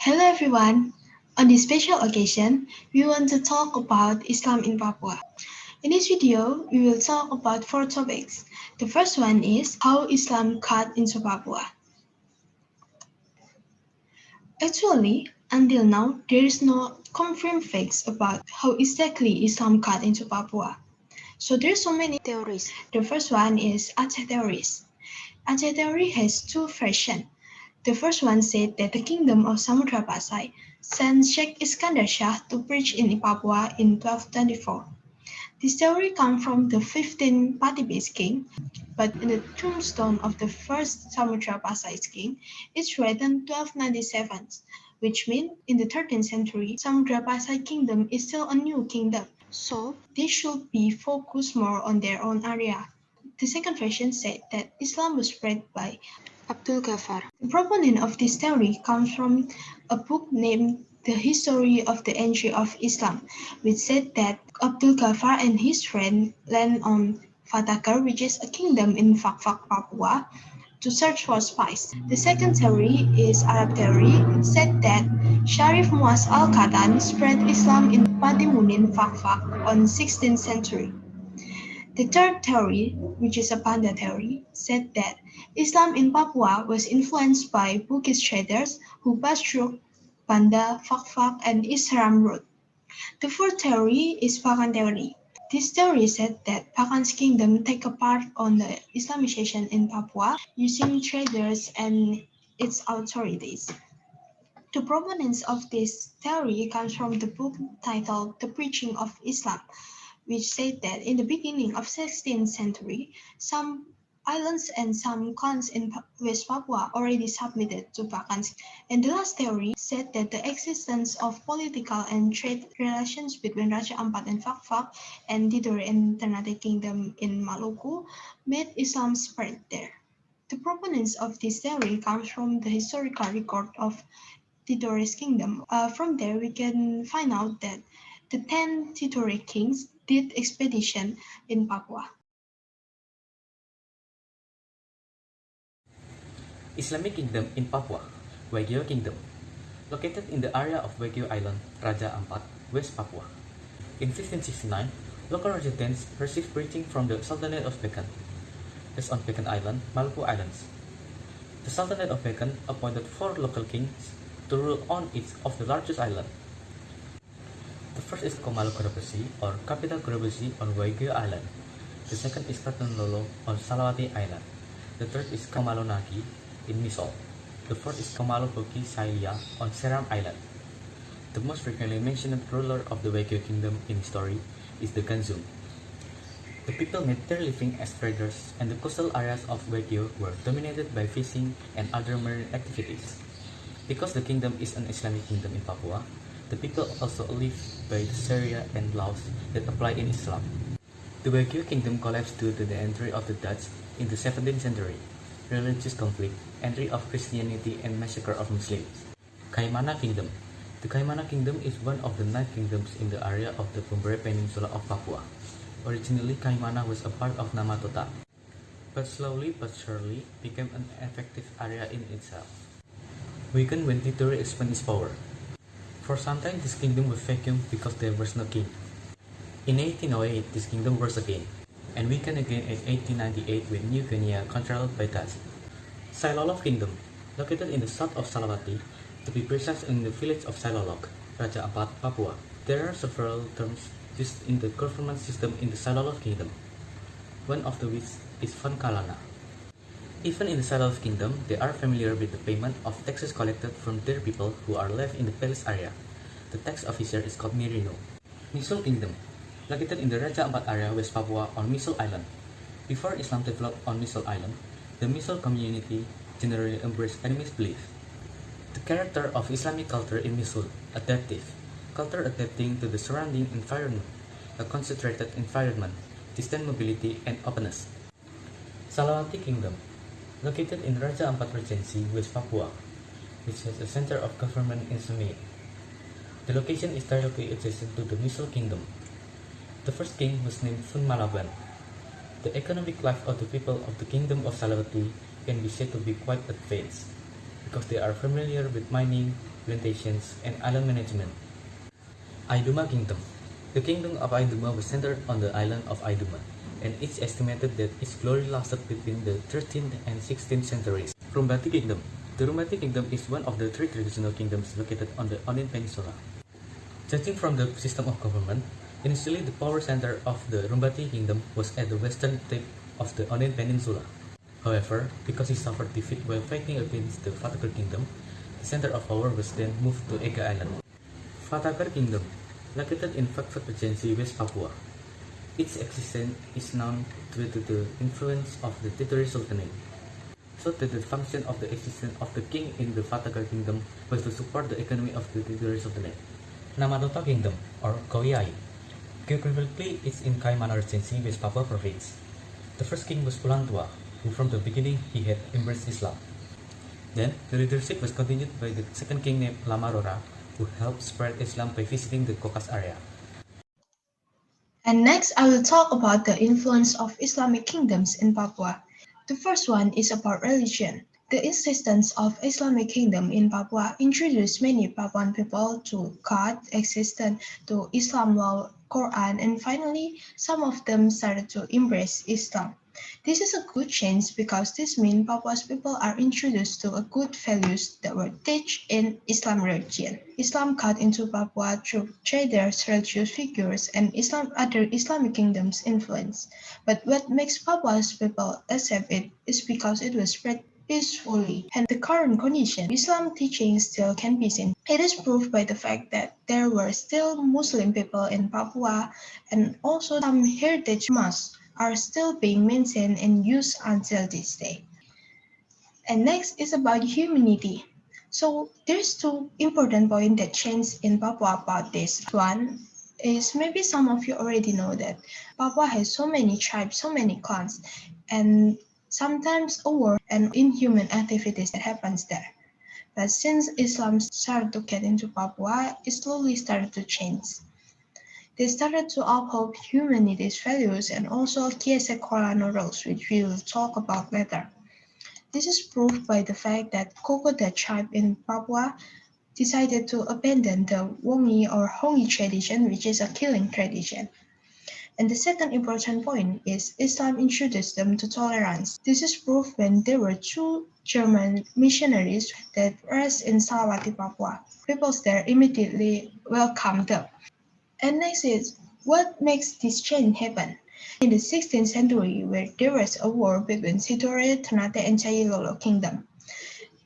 Hello everyone. On this special occasion, we want to talk about Islam in Papua. In this video, we will talk about four topics. The first one is how Islam got into Papua. Actually, until now, there is no confirmed facts about how exactly Islam got into Papua. So there are so many theories. The first one is Aceh theories. Aceh theory has two versions. The first one said that the kingdom of Samudra Pasai sent Sheikh Iskandar Shah to preach in Papua in 1224. This theory comes from the 15th Pati-based king, but in the tombstone of the first Samudra Pasai king, it's written 1297, which means in the 13th century, Samudra Pasai kingdom is still a new kingdom, so they should be focused more on their own area. The second version said that Islam was spread by Abdul Ghaffar. The proponent of this theory comes from a book named The History of the Entry of Islam, which said that Abdul Ghaffar and his friend land on Fatagar, which is a kingdom in Fak-Fak, Papua, to search for spies. The second theory is Arab theory. It said that Sharif Muaz al-Katan spread Islam in Patimunin, Fak-Fak on 16th century. The third theory, which is a Panda theory, said that Islam in Papua was influenced by Bugis traders who passed through Banda, Fak-Fak, and Isram route. The fourth theory is Pakan theory. This theory said that Pakan's kingdom take a part on the Islamization in Papua using traders and its authorities. The proponents of this theory comes from the book titled The Preaching of Islam, which said that in the beginning of 16th century, some islands and some clans in West Papua already submitted to Pakans. And the last theory said that the existence of political and trade relations between Raja Ampat and Fak-Fak and Tidore and Ternate Kingdom in Maluku made Islam spread there. The proponents of this theory comes from the historical record of Tidore's kingdom. From there, we can find out that the 10 Tidore kings did expedition in Papua. Islamic Kingdom in Papua, Waigeo Kingdom, located in the area of Waigeo Island, Raja Ampat, West Papua. In 1569, local residents received preaching from the Sultanate of Pekan, based on Pekan Island, Maluku Islands. The Sultanate of Pekan appointed 4 local kings to rule on each of the largest island. The first is Komalo Kerajaan or Capital Kerajaan on Waigeo Island. The second is Kerajaan on Salawati Island. The third is Komalo Nagi in Misool. The fourth is Komalo Hoki Sailia on Seram Island. The most frequently mentioned ruler of the Waigeo Kingdom in history is the Ganzung. The people made their living as traders, and the coastal areas of Waigeo were dominated by fishing and other marine activities. Because the kingdom is an Islamic kingdom in Papua, the people also live by the Sharia and laws that apply in Islam. The Waigeo kingdom collapsed due to the entry of the Dutch in the 17th century, religious conflict, entry of Christianity, and massacre of Muslims. Kaimana Kingdom. The Kaimana Kingdom is one of the 9 kingdoms in the area of the Pumbere Peninsula of Papua. Originally, Kaimana was a part of Namatota, but slowly but surely became an effective area in itself. Weakened when Tidore expanded its power. For some time, this kingdom was vacuumed because there was no king. In 1808, this kingdom rose again, and weakened again in 1898 with New Guinea controlled by Dutch. Sailolof Kingdom, located in the south of Salawati, to be precise in the village of Sailolof, Raja Ampat, Papua. There are several terms used in the government system in the Sailolof Kingdom, one of which is Vankalana. Even in the Sailolof Kingdom, they are familiar with the payment of taxes collected from their people who are left in the palace area. The tax officer is called Mirino. Misool Kingdom, located in the Raja Ampat area, West Papua, on Misool Island. Before Islam developed on Misool Island, the Misool community generally embraced animist belief. The character of Islamic culture in Misool, adaptive, culture adapting to the surrounding environment, a concentrated environment, distant mobility, and openness. Salawati Kingdom, located in Raja Ampat Regency, West Papua, which has a center of government in Sumit. The location is directly adjacent to the Misool Kingdom. The first king was named Fun Malaban. The economic life of the people of the Kingdom of Salawati can be said to be quite advanced, because they are familiar with mining, plantations, and island management. Aiduma Kingdom. The Kingdom of Aiduma was centered on the island of Aiduma, and it's estimated that its glory lasted between the 13th and 16th centuries. Rumbati Kingdom. The Rumbati Kingdom is one of the three traditional kingdoms located on the Onion Peninsula. Judging from the system of government, initially the power center of the Rumbati Kingdom was at the western tip of the Onion Peninsula. However, because he suffered defeat while fighting against the Fatagar Kingdom, the center of power was then moved to Ega Island. Fatagar Kingdom, located in Fak Regency, West Papua. Its existence is known due to the influence of the Tituri Sultanate, so that the function of the existence of the king in the Fatagar Kingdom was to support the economy of the Tituri Sultanate. Namatota Kingdom, or Koyai. Geographically, it's in Kaimana Regency, West Papua Province. The first king was Pulantua, who from the beginning he had embraced Islam. Then, the leadership was continued by the second king named Lamarora, who helped spread Islam by visiting the Caucasus area. And next, I will talk about the influence of Islamic kingdoms in Papua. The first one is about religion. The existence of Islamic kingdom in Papua introduced many Papuan people to God, existence, to Islam law, Quran, and finally, some of them started to embrace Islam. This is a good change because this means Papua's people are introduced to a good values that were taught in Islam religion. Islam got into Papua through traders, religious figures, and other Islamic kingdoms' influence. But what makes Papua's people accept it is because it was spread peacefully, and the current condition, Islam teaching still can be seen. It is proved by the fact that there were still Muslim people in Papua, and also some heritage mosques are still being maintained and used until this day. And next is about humanity. So there's two important points that changed in Papua about this. One is maybe some of you already know that Papua has so many tribes, so many clans, and sometimes a war and inhuman activities that happens there. But since Islam started to get into Papua, it slowly started to change. They started to uphold humanity's values and also Kiese Kolano rules, which we will talk about later. This is proved by the fact that Kokoda tribe in Papua decided to abandon the Wongi or Hongi tradition, which is a killing tradition. And the second important point is Islam introduced them to tolerance. This is proved when there were two German missionaries that rest in Salawati, Papua. People there immediately welcomed them. And next is, what makes this change happen? In the 16th century, where there was a war between Tidore, Ternate, and Sailolof kingdom.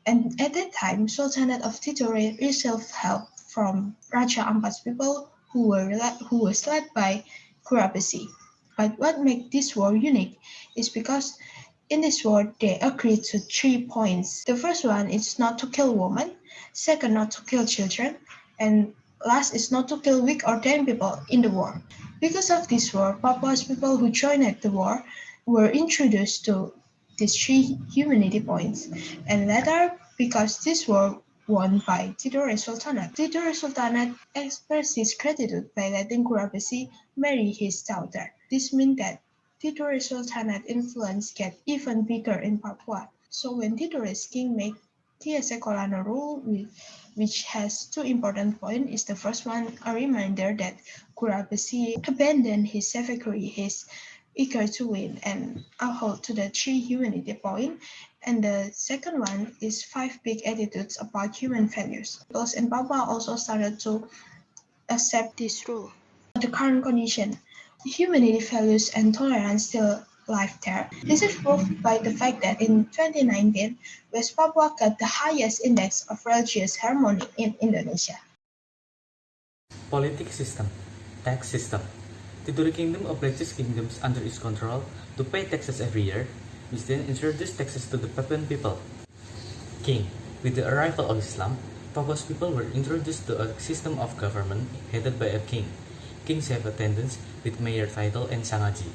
And at that time, Sultanate of Tidore received help from Raja Ampat's people who was led by Kurabasi. But what makes this war unique is because in this war they agreed to 3 points. The first one is not to kill women, second not to kill children, and last is not to kill weak or dying people in the war. Because of this war, Papua's people who joined the war were introduced to these 3 humanity points, and later because this war won by Tidore Sultanate. Tidore Sultanate expressed his gratitude by letting Kurabasi marry his daughter. This means that Tidore Sultanate influence get even bigger in Papua. So when Tidore's king made Kiese Kolano rule, which has 2 important points, is the first one a reminder that Kurabasi abandoned his savagery, his eager to win, and uphold to the 3 humanity point. And the second one is 5 big attitudes about human values. Those in Papua also started to accept this rule. The current condition, humanity values and tolerance still live there. This is proved by the fact that in 2019, West Papua got the highest index of religious harmony in Indonesia. Political system, tax system. Tidore Kingdom obliges kingdoms under its control to pay taxes every year, which then introduced taxes to the Papuan people. King. With the arrival of Islam, Papua's people were introduced to a system of government headed by a king. Kings have attendants with mayor title and sangaji.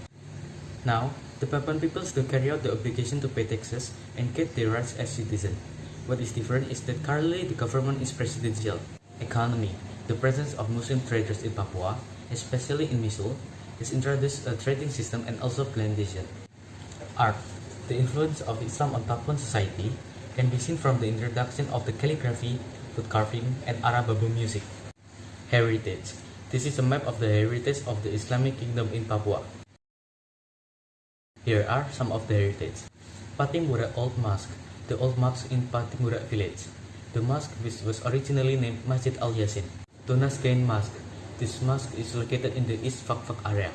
Now, the Papuan people still carry out the obligation to pay taxes and get their rights as citizens. What is different is that currently the government is presidential. Economy. The presence of Muslim traders in Papua, especially in Misool, has introduced a trading system and also plantation. Art. The influence of Islam on Papuan society can be seen from the introduction of the calligraphy, wood carving, and Arababu music. Heritage. This is a map of the heritage of the Islamic Kingdom in Papua. Here are some of the heritage. Patimura Old Mosque, the old mosque in Patimura village. The mosque, which was originally named Masjid Al-Yasin. Tunas Gain Mosque. This mosque is located in the East Fakfak area.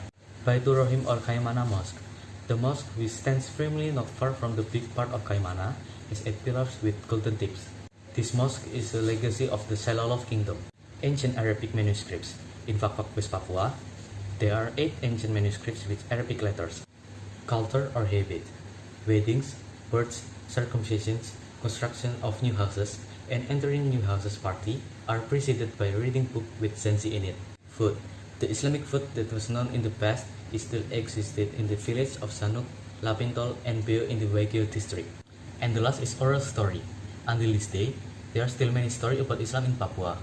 Baitur Rahim or Kaimana Mosque. The mosque, which stands firmly not far from the big part of Kaimana, has 8 pillars with golden tips. This mosque is a legacy of the Sailolof Kingdom. Ancient Arabic manuscripts. In Fakfak, West Papua, there are 8 ancient manuscripts with Arabic letters. Culture or habit. Weddings, births, circumcisions, construction of new houses, and entering new houses party are preceded by reading book with Zanzi in it. Food. The Islamic food that was known in the past is still existed in the village of Sanuk, Lapintol, and Beo in the Waigeo district. And the last is oral story. Until this day, there are still many stories about Islam in Papua.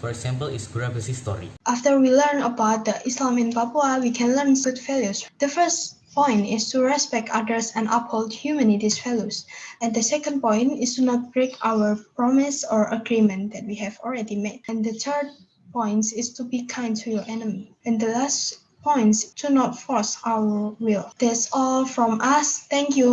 For example, is Gurabasi story. After we learn about the Islam in Papua, we can learn good values. The first point is to respect others and uphold humanity's values. And the second point is to not break our promise or agreement that we have already made. And the third point is to be kind to your enemy. And the last point is to not force our will. That's all from us. Thank you.